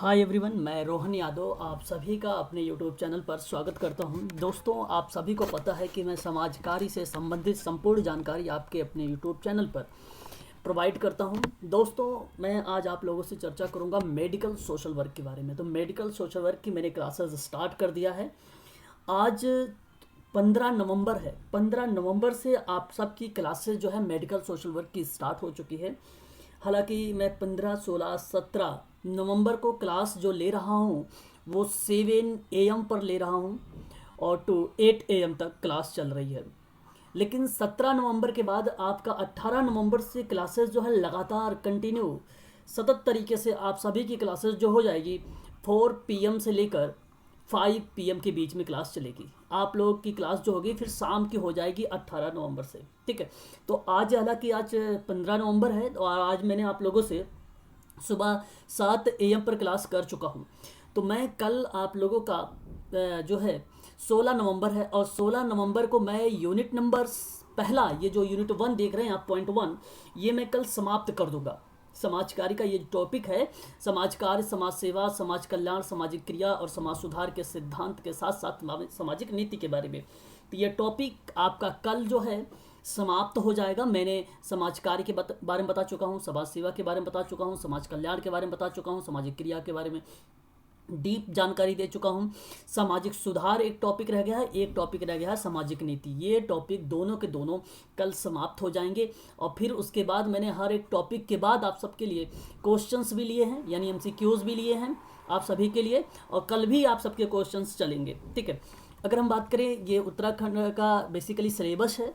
Hi everyone, मैं रोहन यादव आप सभी का अपने यूट्यूब चैनल पर स्वागत करता हूं। दोस्तों, आप सभी को पता है कि मैं समाज कार्य से संबंधित संपूर्ण जानकारी आपके अपने यूट्यूब चैनल पर प्रोवाइड करता हूं। दोस्तों, मैं आज आप लोगों से चर्चा करूंगा मेडिकल सोशल वर्क के बारे में। तो मेडिकल सोशल वर्क की मैंने क्लासेस स्टार्ट कर दिया है। आज 15 नवंबर है। 15 नवंबर से आप सबकी क्लासेस जो है मेडिकल सोशल वर्क की स्टार्ट हो चुकी है। हालांकि मैं 15, 16, 17 नवंबर को क्लास जो ले रहा हूँ वो 7 AM पर ले रहा हूँ और टू 8 AM तक क्लास चल रही है। लेकिन 17 नवंबर के बाद आपका 18 नवंबर से क्लासेस जो है लगातार कंटिन्यू सतत तरीके से आप सभी की क्लासेस जो हो जाएगी 4 PM से लेकर 5 PM के बीच में क्लास चलेगी। आप लोगों की क्लास जो होगी फिर शाम की हो जाएगी 18 नवंबर से। ठीक है, तो आज हालांकि आज 15 नवंबर है और आज मैंने आप लोगों से सुबह 7 AM पर क्लास कर चुका हूँ। तो मैं कल आप लोगों का जो है 16 नवंबर है और 16 नवंबर को मैं यूनिट नंबर पहला, ये जो यूनिट 1 देख रहे हैं आप, पॉइंट 1, ये मैं कल समाप्त कर दूंगा। समाज कार्य का ये टॉपिक है, समाज कार्य, समाज सेवा, समाज कल्याण, सामाजिक क्रिया और समाज सुधार के सिद्धांत के साथ साथ सामाजिक नीति के बारे में। तो ये टॉपिक आपका कल जो है समाप्त हो जाएगा। मैंने समाज कार्य के बारे में बता चुका हूँ, समाज सेवा के बारे में बता चुका हूँ, समाज कल्याण के बारे में बता चुका हूँ, सामाजिक क्रिया के बारे में डीप जानकारी दे चुका हूँ। सामाजिक सुधार एक टॉपिक रह गया है, एक टॉपिक रह गया है सामाजिक नीति। ये टॉपिक दोनों के दोनों कल समाप्त हो जाएंगे और फिर उसके बाद मैंने हर एक टॉपिक के बाद आप सबके लिए क्वेश्चंस भी लिए हैं, यानी MCQs भी लिए हैं आप सभी के लिए, और कल भी आप सबके क्वेश्चंस चलेंगे। ठीक है, अगर हम बात करें, ये उत्तराखंड का बेसिकली सिलेबस है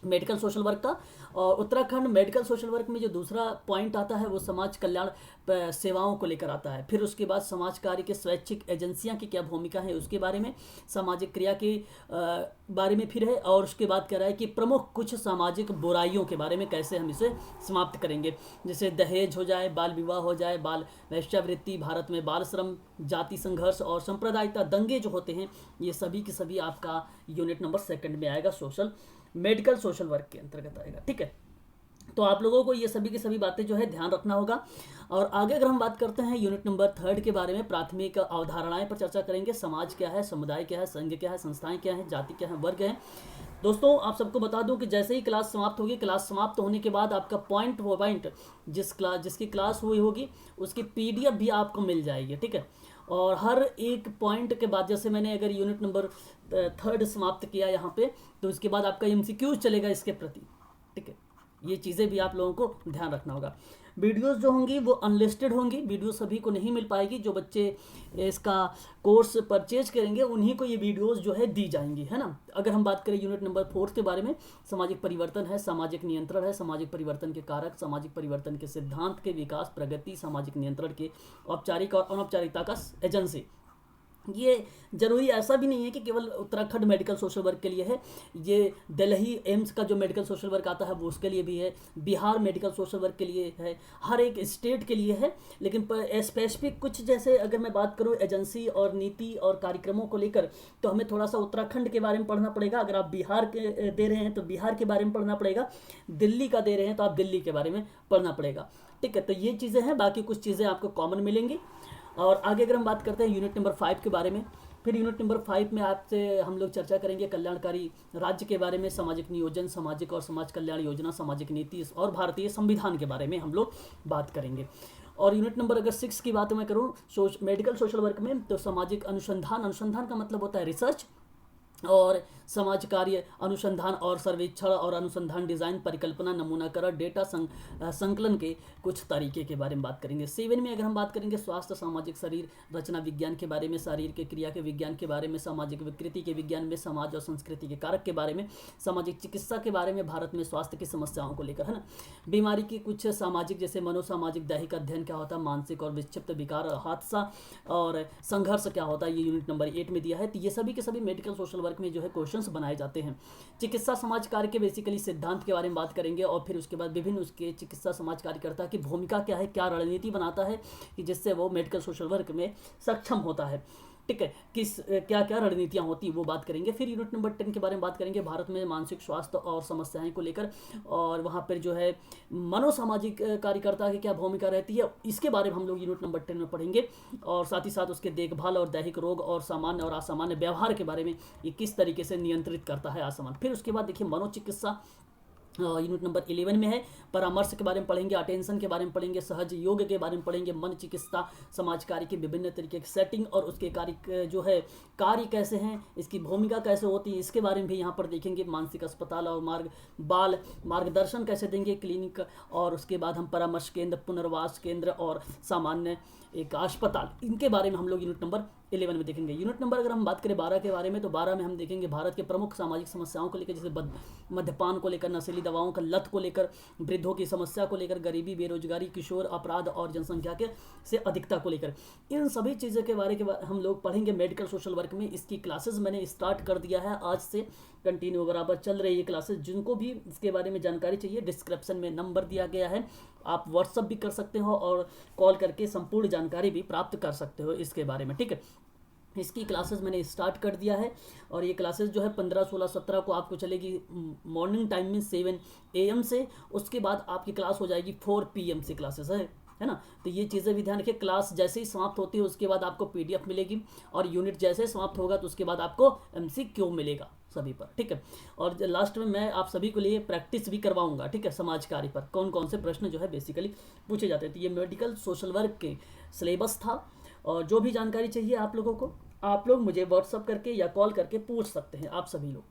मेडिकल सोशल वर्क का। और उत्तराखंड मेडिकल सोशल वर्क में जो दूसरा पॉइंट आता है वो समाज कल्याण सेवाओं को लेकर आता है। फिर उसके बाद समाज कार्य के स्वैच्छिक एजेंसियां की क्या भूमिका है उसके बारे में, सामाजिक क्रिया के बारे में फिर है, और उसके बाद कह रहा है कि प्रमुख कुछ सामाजिक बुराइयों के बारे में कैसे हम इसे समाप्त करेंगे। जैसे दहेज हो जाए, बाल विवाह हो जाए, बाल वैश्यावृत्ति, भारत में बाल श्रम, जाति संघर्ष और सांप्रदायिकता दंगे जो होते हैं, ये सभी के सभी आपका यूनिट नंबर 2 में आएगा, सोशल मेडिकल सोशल वर्क के अंतर्गत आएगा। ठीक है, तो आप लोगों को ये सभी की सभी बातें जो है ध्यान रखना होगा। और आगे अगर हम बात करते हैं यूनिट नंबर 3 के बारे में, प्राथमिक अवधारणाएं पर चर्चा करेंगे। समाज क्या है, समुदाय क्या है, संघ क्या है, संस्थाएं क्या है, जाति क्या है, वर्ग है। दोस्तों, आप सबको बता दूं कि जैसे ही क्लास समाप्त होगी, क्लास समाप्त होने के बाद आपका पॉइंट वो पॉइंट जिसकी क्लास हुई होगी उसकी PDF भी आपको मिल जाएगी। ठीक है, और हर एक पॉइंट के बाद, जैसे मैंने अगर यूनिट नंबर 3 समाप्त किया यहाँ पे, तो उसके बाद आपका MCQ चलेगा इसके प्रति। ठीक है, ये चीज़ें भी आप लोगों को ध्यान रखना होगा। वीडियोस जो होंगी वो अनलिस्टेड होंगी, वीडियो सभी को नहीं मिल पाएगी। जो बच्चे इसका कोर्स परचेज करेंगे उन्हीं को ये वीडियोस जो है दी जाएंगी, है ना। अगर हम बात करें यूनिट नंबर 4 के बारे में, सामाजिक परिवर्तन है, सामाजिक नियंत्रण है, सामाजिक परिवर्तन के कारक, सामाजिक परिवर्तन के सिद्धांत के विकास, प्रगति, सामाजिक नियंत्रण के औपचारिक और अनौपचारिकता का एजेंसी। ये जरूरी ऐसा भी नहीं है कि केवल उत्तराखंड मेडिकल सोशल वर्क के लिए है, ये दिल्ली एम्स का जो मेडिकल सोशल वर्क आता है वो उसके लिए भी है, बिहार मेडिकल सोशल वर्क के लिए है, हर एक स्टेट के लिए है। लेकिन स्पेसिफिक कुछ, जैसे अगर मैं बात करूँ एजेंसी और नीति और कार्यक्रमों को लेकर, तो हमें थोड़ा सा उत्तराखंड के बारे में पढ़ना पड़ेगा। अगर आप बिहार के दे रहे हैं तो बिहार के बारे में पढ़ना पड़ेगा, दिल्ली का दे रहे हैं तो आप दिल्ली के बारे में पढ़ना पड़ेगा। ठीक है, तो ये चीज़ें हैं, बाकी कुछ चीज़ें आपको कॉमन मिलेंगी। और आगे अगर हम बात करते हैं यूनिट नंबर 5 के बारे में, फिर यूनिट नंबर 5 में आपसे हम लोग चर्चा करेंगे कल्याणकारी राज्य के बारे में, सामाजिक नियोजन, सामाजिक और समाज कल्याण योजना, सामाजिक नीति और भारतीय संविधान के बारे में हम लोग बात करेंगे। और यूनिट नंबर अगर 6 की बात मैं करूँ मेडिकल सोशल वर्क में, तो सामाजिक अनुसंधान, अनुसंधान का मतलब होता है रिसर्च, और समाज कार्य, अनुसंधान और सर्वेक्षण और अनुसंधान, डिज़ाइन, परिकल्पना, नमूनाकरण, डेटा संकलन के कुछ तरीके के बारे में बात करेंगे। 7 में अगर हम बात करेंगे स्वास्थ्य, सामाजिक शरीर रचना विज्ञान के बारे में, शरीर के क्रिया के विज्ञान के बारे में, सामाजिक विकृति के विज्ञान में, समाज और संस्कृति के कारक के बारे में, सामाजिक चिकित्सा के बारे में, भारत में स्वास्थ्य की समस्याओं को लेकर, है ना, बीमारी की कुछ सामाजिक, जैसे मनोसामाजिक, दैहिक अध्ययन क्या होता है, मानसिक और विक्षिप्त विकार, हादसा और संघर्ष क्या होता है, ये यूनिट नंबर 8 में दिया है। तो ये सभी के सभी मेडिकल सोशल वर्क में जो है क्वेश्चंस बनाए जाते हैं। चिकित्सा समाज कार्य के बेसिकली सिद्धांत के बारे में बात करेंगे, और फिर उसके बाद विभिन्न उसके चिकित्सा समाज कार्यकर्ता की भूमिका क्या है, क्या रणनीति बनाता है कि जिससे वो मेडिकल सोशल वर्क में सक्षम होता है। ठीक है, किस क्या क्या रणनीतियाँ होती हैं वो बात करेंगे। फिर यूनिट नंबर 10 के बारे में बात करेंगे, भारत में मानसिक स्वास्थ्य और समस्याएं को लेकर, और वहाँ पर जो है मनोसामाजिक कार्यकर्ता की क्या भूमिका रहती है, इसके बारे में हम लोग यूनिट नंबर 10 में पढ़ेंगे। और साथ ही साथ उसके देखभाल और दैहिक रोग और सामान्य और असामान्य व्यवहार के बारे में, ये किस तरीके से नियंत्रित करता है असामान्य। फिर उसके बाद देखिए मनोचिकित्सा यूनिट नंबर 11 में है, परामर्श के बारे में पढ़ेंगे, अटेंशन के बारे में पढ़ेंगे, सहज योग के बारे में पढ़ेंगे, मन चिकित्सा समाज कार्य की विभिन्न तरीके की सेटिंग और उसके कार्य जो है कार्य कैसे हैं, इसकी भूमिका कैसे होती है, इसके बारे में भी यहाँ पर देखेंगे। मानसिक अस्पताल और मार्गदर्शन कैसे देंगे, क्लिनिक, और उसके बाद हम परामर्श केंद्र, पुनर्वास केंद्र और सामान्य एक अस्पताल, इनके बारे में हम लोग यूनिट नंबर 11 में देखेंगे। यूनिट नंबर अगर हम बात करें 12 के बारे में, तो 12 में हम देखेंगे भारत के प्रमुख सामाजिक समस्याओं को लेकर, जैसे मद्यपान को लेकर, नशीली दवाओं का लत को लेकर, वृद्धों की समस्या को लेकर, गरीबी, बेरोजगारी, किशोर अपराध और जनसंख्या के से अधिकता को लेकर, इन सभी चीज़ों के बारे हम लोग पढ़ेंगे मेडिकल सोशल वर्क में। इसकी क्लासेस मैंने स्टार्ट कर दिया है, आज से कंटिन्यू बराबर चल रही है क्लासेस। जिनको भी इसके बारे में जानकारी चाहिए, डिस्क्रिप्शन में नंबर दिया गया है, आप व्हाट्सअप भी कर सकते हो और कॉल करके संपूर्ण जानकारी भी प्राप्त कर सकते हो इसके बारे में, ठीक है। इसकी क्लासेस मैंने स्टार्ट कर दिया है, और ये क्लासेस जो है 15, 16, 17 को आपको चलेगी मॉर्निंग टाइम में 7 AM से। उसके बाद आपकी क्लास हो जाएगी 4 PM से क्लासेस है ना। तो ये चीज़ें भी ध्यान रखिए, क्लास जैसे ही समाप्त होती है उसके बाद आपको PDF मिलेगी, और यूनिट जैसे ही समाप्त होगा तो उसके बाद आपको MCQ मिलेगा सभी पर, ठीक है। और लास्ट में मैं आप सभी को लिए प्रैक्टिस भी करवाऊंगा, ठीक है, समाज कार्य पर कौन कौन से प्रश्न जो है बेसिकली पूछे जाते हैं। तो ये मेडिकल सोशल वर्क के सिलेबस था, और जो भी जानकारी चाहिए आप लोगों को, आप लोग मुझे व्हाट्सअप करके या कॉल करके पूछ सकते हैं आप सभी लोग।